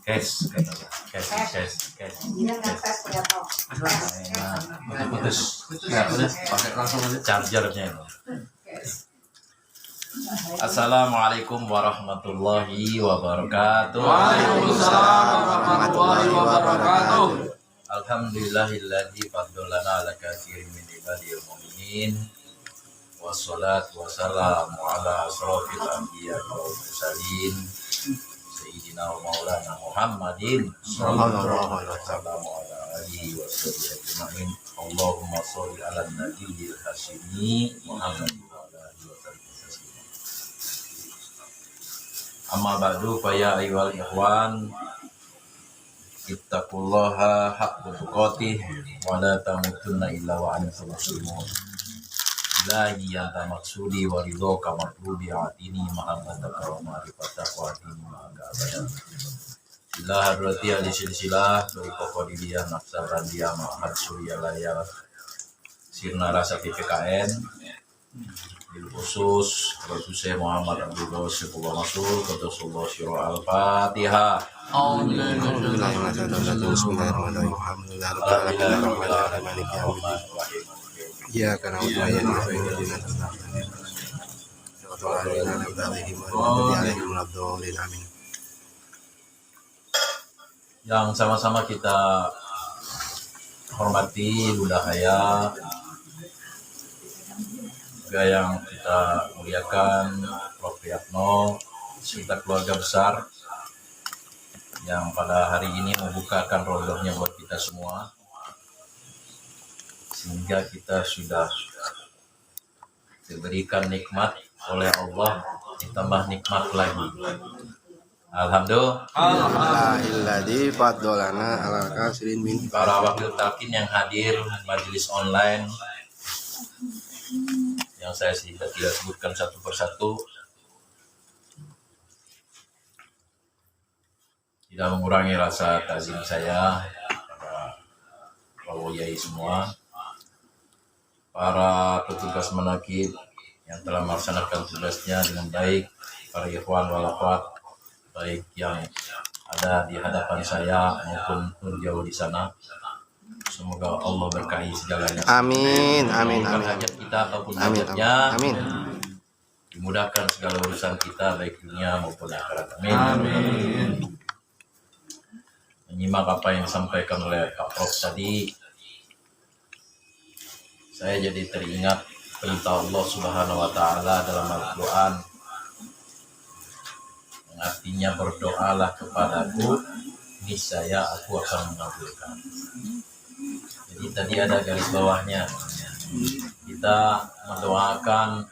Kes, putus, pakai langsung aja chargernya itu. Assalamualaikum warahmatullahi wabarakatuh. Waalaikumsalam warahmatullahi wabarakatuh. Alhamdulillahilladzi faddalana ala katsirin min ibadil mu'minin. Wassalatu wassalamu ala asrofil anbiya wal mursalin sayyidina wa maulana Muhammadin sallallahu alaihi wasallam wa ala alihi washabihi ajmain. Allahumma sholli ala nabiyil hasyimi Muhammad wa ala alihi wasallam. Amma ba'du fa ya ayyuhal ikhwan, ittaqullaha haqqa tuqatih wa la tamutunna illa wa antum muslimun. Ilahi anta maksudi wa ridhoka matlubi atini mahabbataka wa ma'rifataka wa atini ma'agabadan. Ilah hadrati ahli silsilah dari kokodiliyah nafsaran dia ma'ahad surya layar sirna rasa PPKN bil khusus Rasul Syekh Muhammad Abdul Ghawsi Pullah Masul Qaddasullah Syirah Al-Fatihah. Ya karena upaya yang sama-sama kita hormati Bunda Haya, juga yang kita muliakan Prof. Yatno, serta keluarga besar yang pada hari ini membukakan rodohnya buat kita semua, sehingga kita sudah diberikan nikmat oleh Allah, ditambah nikmat lagi. Alhamdulillah. Alhamdulilladzi faddalana ala katsirin min Para wakil talqin yang hadir majelis online, yang saya tidak sebutkan satu persatu, tidak mengurangi rasa takzim saya kepada para yai semua, para petugas menakib yang telah melaksanakan tugasnya dengan baik, para ikhwan wal akhwat baik yang ada di hadapan saya maupun jauh di sana. Semoga Allah berkahi segalanya. Amin, amin, Bukan amin. hajat kita ataupun Amin, hajatnya. amin. Dimudahkan segala urusan kita baik dunia maupun akhirat. Amin. Amin. Menyimak apa yang disampaikan oleh Pak Prof tadi, saya jadi teringat perintah Allah Subhanahu wa taala dalam Al-Qur'an, yang artinya berdoalah kepadaku, niscaya aku akan mengabulkan. Jadi tadi ada garis bawahnya, kita mendoakan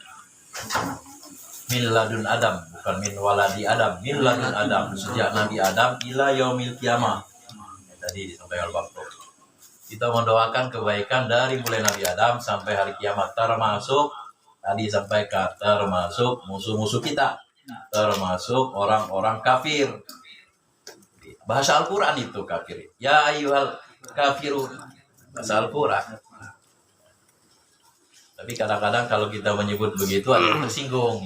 min ladun Adam, bukan min waladi Adam, min ladun Adam, sejak Nabi Adam ila yaumil qiyamah. Tadi disampaikan Pak Prof. Kita mendoakan kebaikan dari mulai Nabi Adam sampai hari kiamat, termasuk tadi sampaikan termasuk musuh-musuh kita, termasuk orang-orang kafir. Bahasa Al-Qur'an itu kafir. Ya ayyuhal kafirun. Bahasa Al-Qur'an. Tapi kadang-kadang kalau kita menyebut begitu ada yang tersinggung.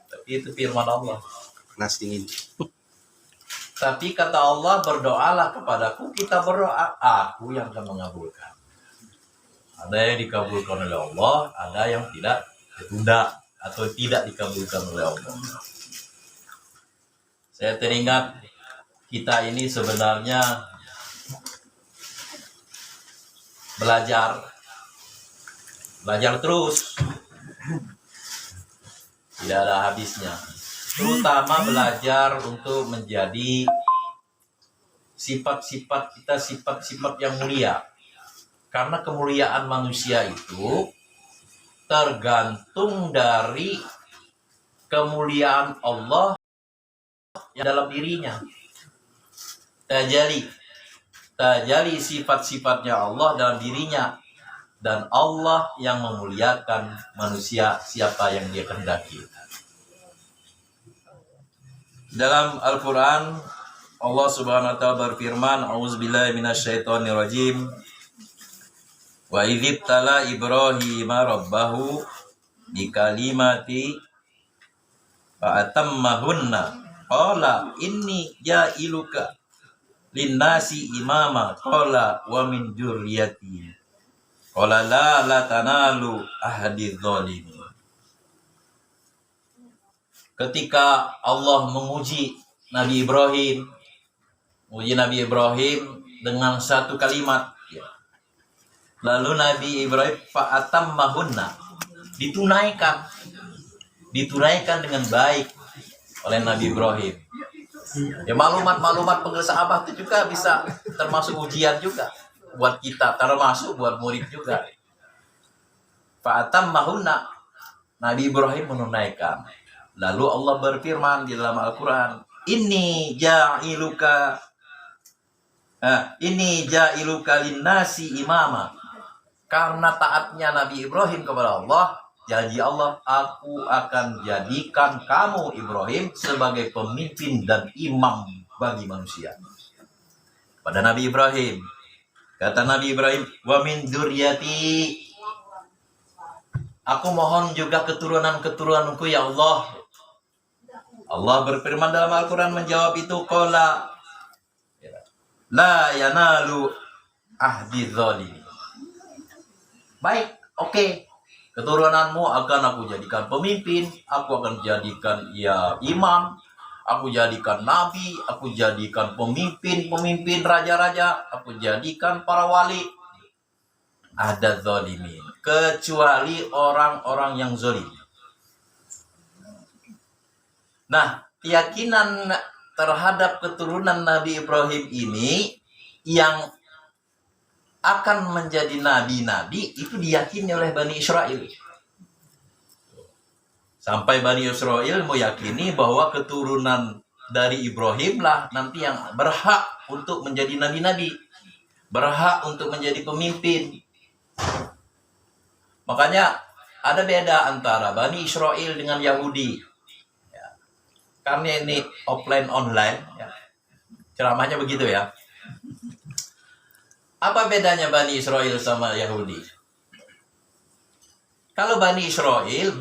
Tapi itu firman Allah. Panas dingin. Tapi kata Allah, berdoalah kepadaku, kita berdoa, aku yang akan mengabulkan. Ada yang dikabulkan oleh Allah, ada yang tidak ditunda atau tidak dikabulkan oleh Allah. Saya teringat kita ini sebenarnya belajar terus, tidak ada habisnya. Terutama belajar untuk menjadi sifat-sifat kita, sifat-sifat yang mulia. Karena kemuliaan manusia itu tergantung dari kemuliaan Allah yang dalam dirinya. Tajali sifat-sifatnya Allah dalam dirinya. Dan Allah yang memuliakan manusia siapa yang dia kehendaki. Dalam Al-Quran, Allah Subhanahu wa Ta'ala berfirman, A'udzubillahi minasyaitonirrajim. Wa idzibtala Ibrahim rabbahu bikalimati fa atammahunna qala inni ja'iluka linnasi imama qala wa min dzurriyyati qala la tanalu ahdi dzalimin. Ketika Allah menguji Nabi Ibrahim dengan satu kalimat, ya. Lalu Nabi Ibrahim fa'atammahunna, ditunaikan dengan baik oleh Nabi Ibrahim. Ya, maklumat pengsahabat itu juga bisa termasuk ujian juga buat kita, termasuk buat murid juga. Fa'atammahunna, Nabi Ibrahim menunaikan. Lalu Allah berfirman di dalam Al-Quran, Inni ja'iluka linnasi imama. Karena taatnya Nabi Ibrahim kepada Allah, janji Allah, aku akan jadikan kamu Ibrahim sebagai pemimpin dan imam bagi manusia. Pada Nabi Ibrahim, kata Nabi Ibrahim, wa min dzurriyyati, aku mohon juga keturunan-keturunanku ya Allah. Allah berfirman dalam Al-Quran menjawab itu, qala la yanalu ahdi dzalimin. Baik, oke. Keturunanmu akan aku jadikan pemimpin, aku akan jadikan ya imam, aku jadikan nabi, aku jadikan pemimpin raja-raja, aku jadikan para wali. Ada zalimin, kecuali orang-orang yang zalim. Nah, keyakinan terhadap keturunan Nabi Ibrahim ini yang akan menjadi nabi-nabi itu diyakini oleh Bani Israel. Sampai Bani Israel meyakini bahwa keturunan dari Ibrahim lah nanti yang berhak untuk menjadi nabi-nabi, berhak untuk menjadi pemimpin. Makanya ada beda antara Bani Israel dengan Yahudi. Ya. Karena ini offline online, ya. Ceramahnya begitu ya. Apa bedanya Bani Israel sama Yahudi? Kalau Bani Israel,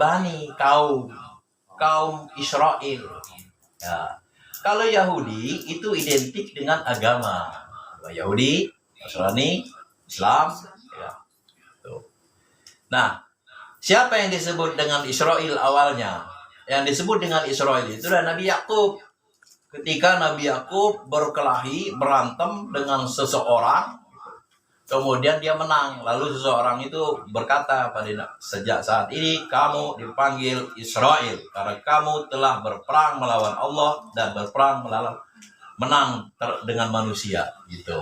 kaum Israel. Ya. Kalau Yahudi itu identik dengan agama. Yahudi, Nasrani, Islam. Ya. Tuh. Nah, siapa yang disebut dengan Israel awalnya? Yang disebut dengan Israel itu adalah Nabi Yakub. Ketika Nabi Yakub berkelahi, berantem dengan seseorang, kemudian dia menang. Lalu seseorang itu berkata pada sejak saat ini kamu dipanggil Israel karena kamu telah berperang melawan Allah dan berperang menang dengan manusia. Gitu.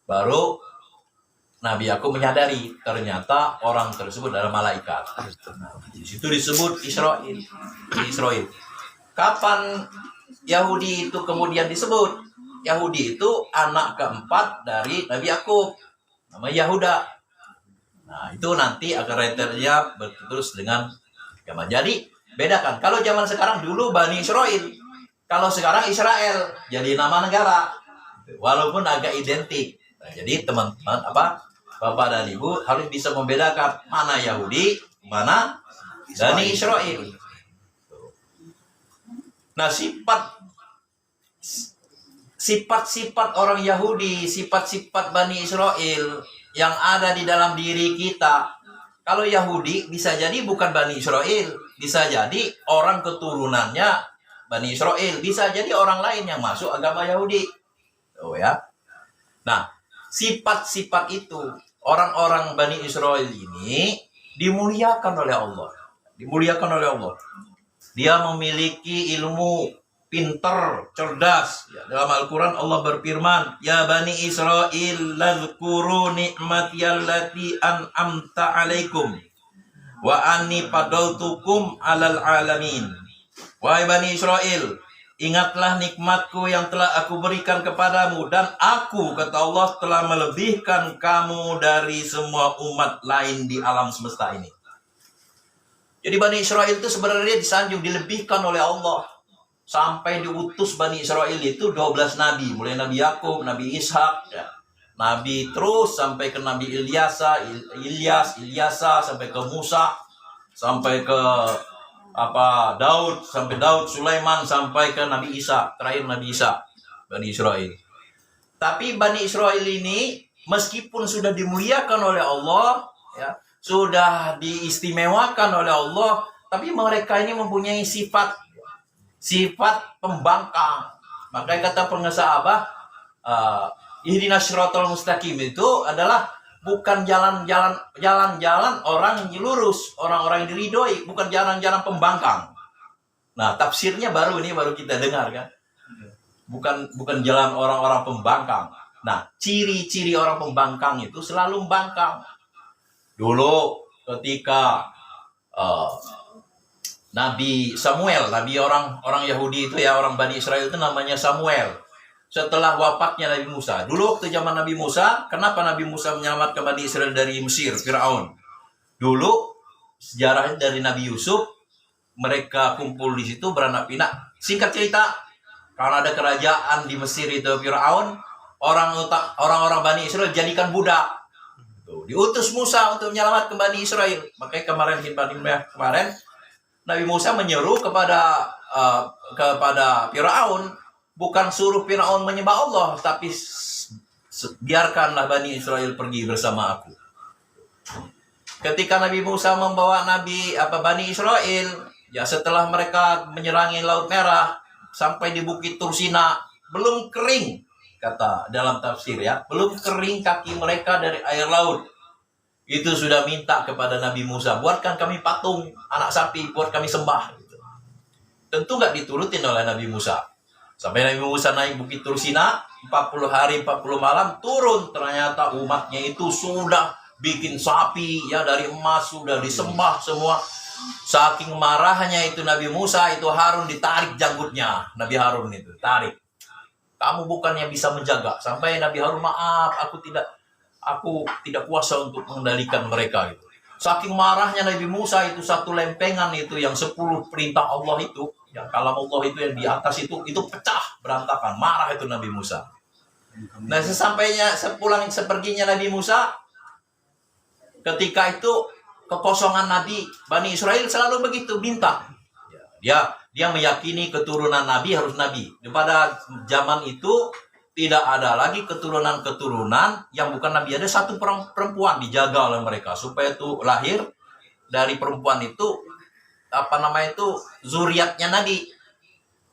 Baru Nabi Yakub menyadari ternyata orang tersebut adalah malaikat. Nah, di situ disebut Israel. Kapan Yahudi itu kemudian disebut? Yahudi itu anak keempat dari Nabi Yakub, nama Yahuda. Nah, itu nanti akar-akarnya berterus dengan agama. Jadi, bedakan. Kalau zaman sekarang dulu Bani Israel, kalau sekarang Israel, jadi nama negara. Walaupun agak identik. Nah, jadi teman-teman, Bapak dan Ibu harus bisa membedakan mana Yahudi, mana Bani Israel. Nah, sifat-sifat orang Yahudi, sifat-sifat Bani Israel yang ada di dalam diri kita. Kalau Yahudi bisa jadi bukan Bani Israel, bisa jadi orang keturunannya Bani Israel, bisa jadi orang lain yang masuk agama Yahudi. Oh ya. Nah, sifat-sifat itu orang-orang Bani Israel ini dimuliakan oleh Allah. Dia memiliki ilmu, pintar, cerdas. Ya, dalam Al-Quran Allah berfirman, Ya Bani Israel, ladhkuru ni'mati allati an'amta alaikum, wa anni fadaltukum alal alamin. Wahai Bani Israel, ingatlah nikmatku yang telah aku berikan kepadamu, dan aku, kata Allah, telah melebihkan kamu dari semua umat lain di alam semesta ini. Jadi Bani Israel itu sebenarnya disanjung, dilebihkan oleh Allah. Sampai diutus Bani Israel itu 12 nabi. Mulai Nabi Yakub, Nabi Ishak, ya. Nabi terus sampai ke Nabi Ilyasa, sampai ke Musa, sampai ke Daud, sampai Daud, Sulaiman, sampai ke Nabi Isa, terakhir Nabi Isa. Bani Israel. Tapi Bani Israel ini meskipun sudah dimuliakan oleh Allah, ya, sudah diistimewakan oleh Allah, tapi mereka ini mempunyai sifat pembangkang. Makanya kata pengesah Abah, ihdinas siratal mustaqim itu adalah bukan jalan-jalan orang yang lurus, orang-orang yang diridhoi, bukan jalan-jalan pembangkang. Nah, tafsirnya baru kita dengar kan. Bukan jalan orang-orang pembangkang. Nah, ciri-ciri orang pembangkang itu selalu membangkang. Dulu ketika Nabi Samuel, Nabi orang Yahudi itu ya, orang Bani Israel itu namanya Samuel. Setelah wafatnya Nabi Musa. Dulu waktu zaman Nabi Musa, kenapa Nabi Musa menyelamatkan Bani Israel dari Mesir, Firaun? Dulu sejarahnya dari Nabi Yusuf, mereka kumpul di situ beranak pinak. Singkat cerita, karena ada kerajaan di Mesir itu Firaun, orang-orang Bani Israel jadikan budak. Tuh, diutus Musa untuk menyelamatkan Bani Israel. Makanya kemarin Nabi Musa menyeru kepada Firaun, bukan suruh Firaun menyembah Allah, tapi biarkanlah Bani Israel pergi bersama aku. Ketika Nabi Musa membawa Bani Israel, ya setelah mereka menyerangi Laut Merah sampai di Bukit Tursina, belum kering, kata dalam tafsir ya, belum kering kaki mereka dari air laut. Itu sudah minta kepada Nabi Musa, buatkan kami patung anak sapi, buat kami sembah. Tentu nggak diturutin oleh Nabi Musa. Sampai Nabi Musa naik Bukit Tursina, 40 hari 40 malam turun, ternyata umatnya itu sudah bikin sapi ya dari emas, sudah disembah semua. Saking marahnya itu Nabi Musa, itu Harun ditarik janggutnya. Nabi Harun itu tarik. Kamu bukannya bisa menjaga. Sampai Nabi Harun, maaf, aku tidak kuasa untuk mengendalikan mereka itu. Saking marahnya Nabi Musa, itu satu lempengan itu yang 10 perintah Allah itu, yang kalam Allah itu yang di atas itu pecah berantakan. Marah itu Nabi Musa. Nah, seperginya Nabi Musa, ketika itu kekosongan Bani Israel selalu begitu minta. Dia meyakini keturunan Nabi harus Nabi. Pada zaman itu tidak ada lagi keturunan yang bukan Nabi. Ada satu perempuan dijaga oleh mereka supaya itu lahir dari perempuan itu zuriatnya Nabi.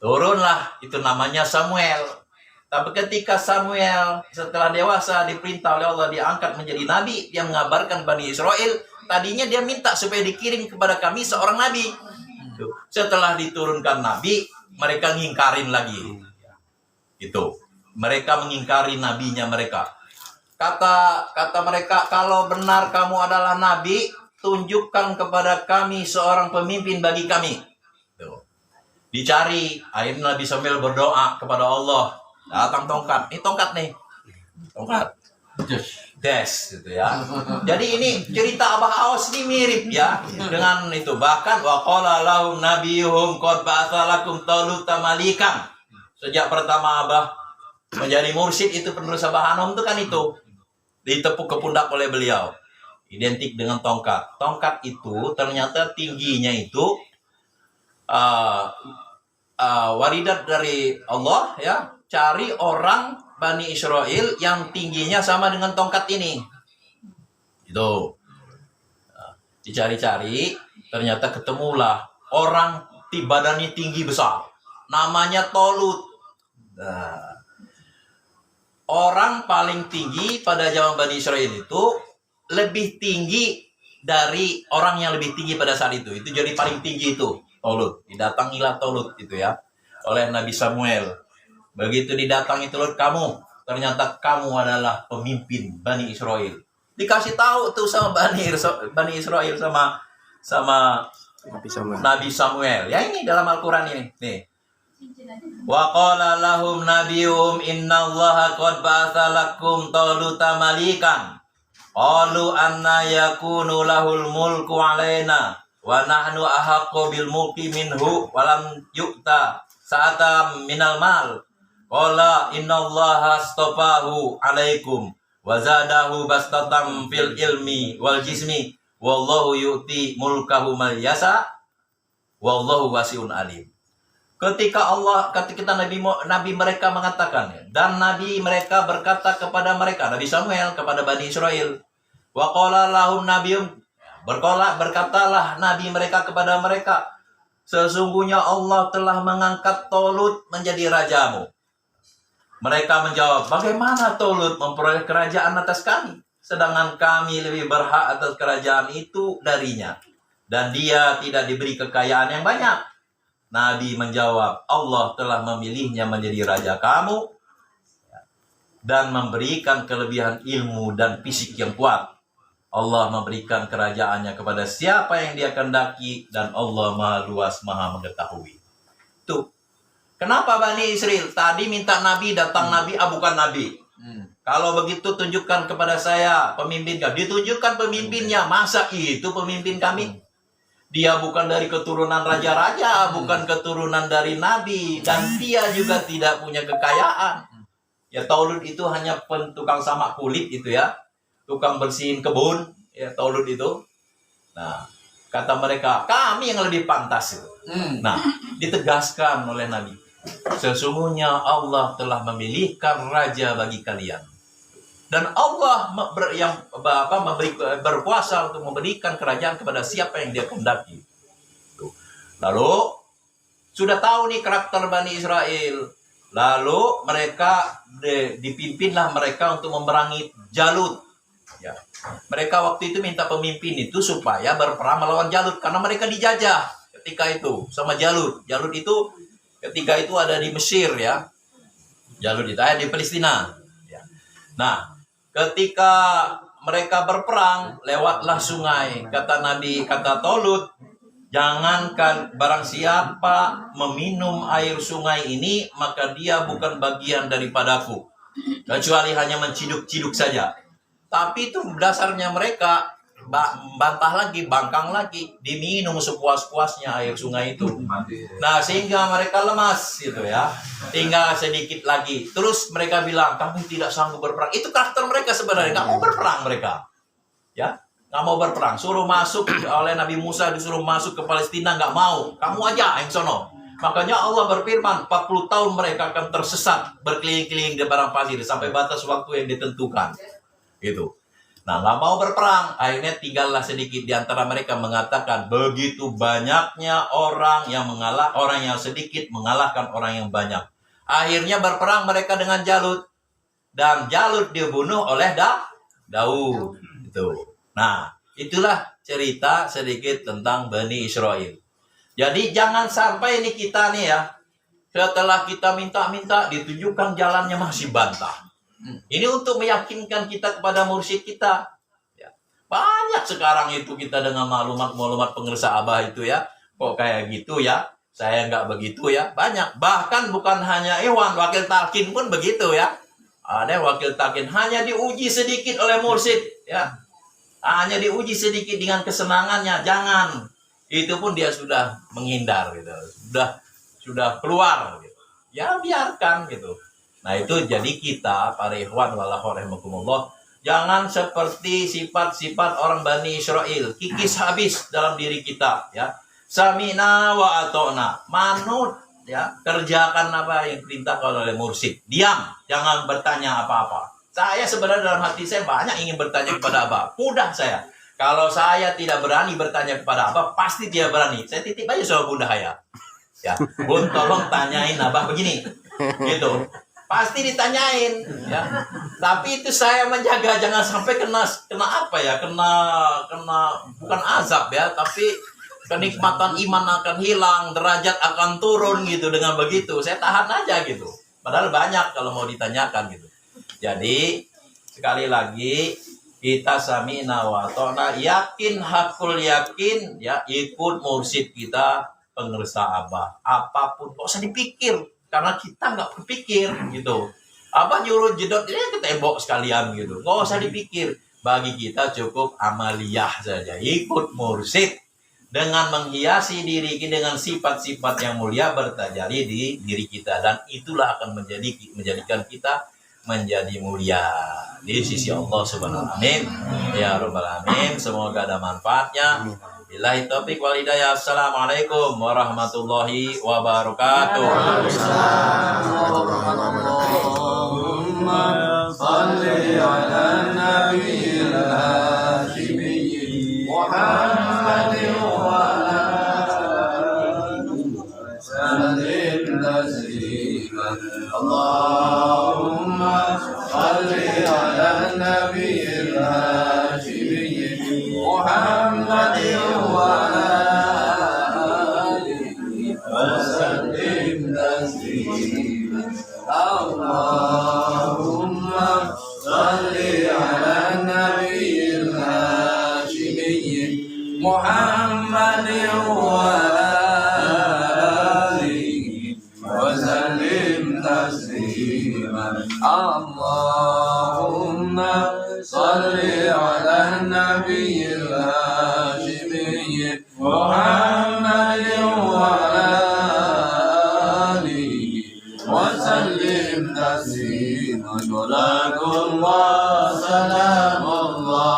Turunlah itu namanya Samuel. Tapi ketika Samuel setelah dewasa diperintah oleh Allah diangkat menjadi nabi, dia mengabarkan Bani Israel. Tadinya dia minta supaya dikirim kepada kami seorang nabi. Setelah diturunkan nabi, mereka ngingkarin lagi. Itu. Mereka mengingkari nabinya mereka. Kata mereka, kalau benar kamu adalah nabi, tunjukkan kepada kami seorang pemimpin bagi kami. Tuh. Dicari. Akhirnya Nabi Samuel berdoa kepada Allah. Datang tongkat. Ini tongkat nih. Tongkat. Des gitu ya. Jadi ini cerita Abah Aos ini mirip ya dengan itu. Bahkan wa qala lahum nabiyuhum qad ba'atsa lakum taluta malikan. Sejak pertama Abah menjadi mursyid itu penerus Abah Hanom itu kan itu ditepuk ke pundak oleh beliau. Identik dengan tongkat. Tongkat itu ternyata tingginya itu waridat dari Allah ya. Cari orang Bani Israel yang tingginya sama dengan tongkat ini. Itu. Dicari-cari, ternyata ketemulah orang badannya tinggi besar. Namanya Tolut. Nah, orang paling tinggi pada zaman Bani Israel itu lebih tinggi dari orang yang lebih tinggi pada saat itu. Itu jadi paling tinggi itu, Tolut. Didatangilah Tolut itu ya oleh Nabi Samuel. Begitu didatangi Tolut, ternyata kamu adalah pemimpin Bani Israel. Dikasih tahu tuh sama Bani Israel sama Nabi Samuel. Ya ini dalam Al-Quran ini. Nih. Wa qala lahum nabiyuhum innallaha qad ba'atsa lakum taluta malikan. Qalu anna yakunu lahul mulku alaina wa nahnu ahaqqu bil mulki minhu wa lam yu'ta sa'ata minal mal. Qala innallaha astafahu alaikum wa zadahu bastatam fil ilmi wal jismi wallahu yu'ti mulkahu man yasha wallahu wasi'un alim. ketika Nabi mereka mengatakan, dan Nabi mereka berkata kepada mereka, Nabi Samuel kepada Bani Israel, wa qala lahum nabiyum, berkatalah Nabi mereka kepada mereka, sesungguhnya Allah telah mengangkat Tolut menjadi rajamu. Mereka menjawab, bagaimana Tolut memperoleh kerajaan atas kami, sedangkan kami lebih berhak atas kerajaan itu darinya, dan dia tidak diberi kekayaan yang banyak. Nabi menjawab, Allah telah memilihnya menjadi raja kamu dan memberikan kelebihan ilmu dan fisik yang kuat. Allah memberikan kerajaannya kepada siapa yang dia kehendaki, dan Allah maha luas, maha mengetahui. Tuh, kenapa Bani Israel tadi minta Nabi, datang Nabi, bukan Nabi. Kalau begitu tunjukkan kepada saya pemimpin kami. Ditunjukkan pemimpinnya, masa itu pemimpin kami? Dia bukan dari keturunan raja-raja, bukan keturunan dari nabi, dan dia juga tidak punya kekayaan. Ya, Tolut itu hanya tukang samak kulit itu ya, tukang bersihin kebun, ya Tolut itu. Nah, kata mereka, kami yang lebih pantas itu. Nah, ditegaskan oleh Nabi, sesungguhnya Allah telah memilihkan raja bagi kalian. Dan Allah berkuasa untuk memberikan kerajaan kepada siapa yang dia kehendaki. Lalu, sudah tahu nih karakter Bani Israel. Lalu mereka dipimpinlah mereka untuk memerangi Jalut. Ya. Mereka waktu itu minta pemimpin itu supaya berperang melawan Jalut, karena mereka dijajah ketika itu sama Jalut. Jalut itu ketika itu ada di Mesir ya. Jalut itu ada di Palestina. Ya. Nah, ketika mereka berperang, lewatlah sungai. Kata Nabi, kata Tolut, jangankan barang siapa meminum air sungai ini, maka dia bukan bagian daripadaku, kecuali hanya menciduk-ciduk saja. Tapi itu dasarnya mereka bantah lagi, bangkang lagi, diminum sepuas-puasnya air sungai itu. Nah, sehingga mereka lemas gitu ya, tinggal sedikit lagi. Terus mereka bilang, kami tidak sanggup berperang. Itu karakter mereka sebenarnya, nggak mau berperang mereka, ya, nggak mau berperang. Suruh masuk oleh Nabi Musa, disuruh masuk ke Palestina, nggak mau. Kamu aja yang sono. Makanya Allah berfirman, 40 tahun mereka akan tersesat berkeliling-keliling di padang pasir sampai batas waktu yang ditentukan. Gitu. Nah, nggak mau berperang. Akhirnya tinggallah sedikit di antara mereka mengatakan, begitu banyaknya orang yang sedikit mengalahkan orang yang banyak. Akhirnya berperang mereka dengan Jalut, dan Jalut dibunuh oleh Daud. Itu. Nah, itulah cerita sedikit tentang Bani Israel. Jadi jangan sampai ini kita nih ya, setelah kita minta-minta ditunjukkan jalannya masih bantah. Ini untuk meyakinkan kita kepada mursyid kita. Ya. Banyak sekarang itu kita dengan maklumat pengersa Abah itu ya. Kok kayak gitu ya? Saya nggak begitu ya. Banyak. Bahkan bukan hanya Iwan, wakil talqin pun begitu ya. Ada wakil talqin hanya diuji sedikit oleh mursyid ya. Hanya diuji sedikit dengan kesenangannya. Jangan. Itu pun dia sudah menghindar gitu. Sudah keluar gitu. Ya biarkan gitu. Nah, itu jadi kita para ikhwan wallahu rahimakumullah, jangan seperti sifat-sifat orang Bani Israel, kikis habis dalam diri kita ya. Sami'na wa ata'na, manut ya, kerjakan apa yang diperintahkan oleh mursyid. Diam, jangan bertanya apa-apa. Saya sebenarnya dalam hati saya banyak ingin bertanya kepada Abah. Mudah saya. Kalau saya tidak berani bertanya kepada Abah, pasti dia berani. Saya titip aja sama Bunda Haya. Ya, Bun tolong tanyain Abah begini. Gitu. Pasti ditanyain ya. Tapi itu saya menjaga jangan sampai kena apa ya? Kena bukan azab ya, tapi kenikmatan iman akan hilang, derajat akan turun gitu dengan begitu. Saya tahan aja gitu. Padahal banyak kalau mau ditanyakan gitu. Jadi sekali lagi kita sami'na wa ata'na, yakin hakul yakin ya, ikut mursyid kita pengersa Abah. Apapun kok usah dipikir. Karena kita nggak berpikir gitu. Abah nyuruh jedot ini ke tembok sekalian gitu. Nggak usah dipikir. Bagi kita cukup amaliyah saja. Ikut mursyid dengan menghiasi diri kita dengan sifat-sifat yang mulia bertajalli di diri kita. Dan itulah akan menjadikan kita menjadi mulia di sisi Allah Subhanahu wa ta'ala. Amin. Ya Rabbal Alamin. Semoga ada manfaatnya. Billahi taufiq wal hidayah. Assalamualaikum warahmatullahi wabarakatuh. Allahumma salli ala nabiyil hashimi Muhammadin wa ala alihi sallim tasliman. Allahumma salli ala nabiyil hashimi Muhammadin wa ala alihi wasallim tasliman. Allahumma salli ala nabiyil hashimi Muhammadin wa ala alihi wasallim tasliman. Allahumma salli ala nabiyil hashimi Muhammadin wa ala alihi wasallim tasliman. Salatullah salamullah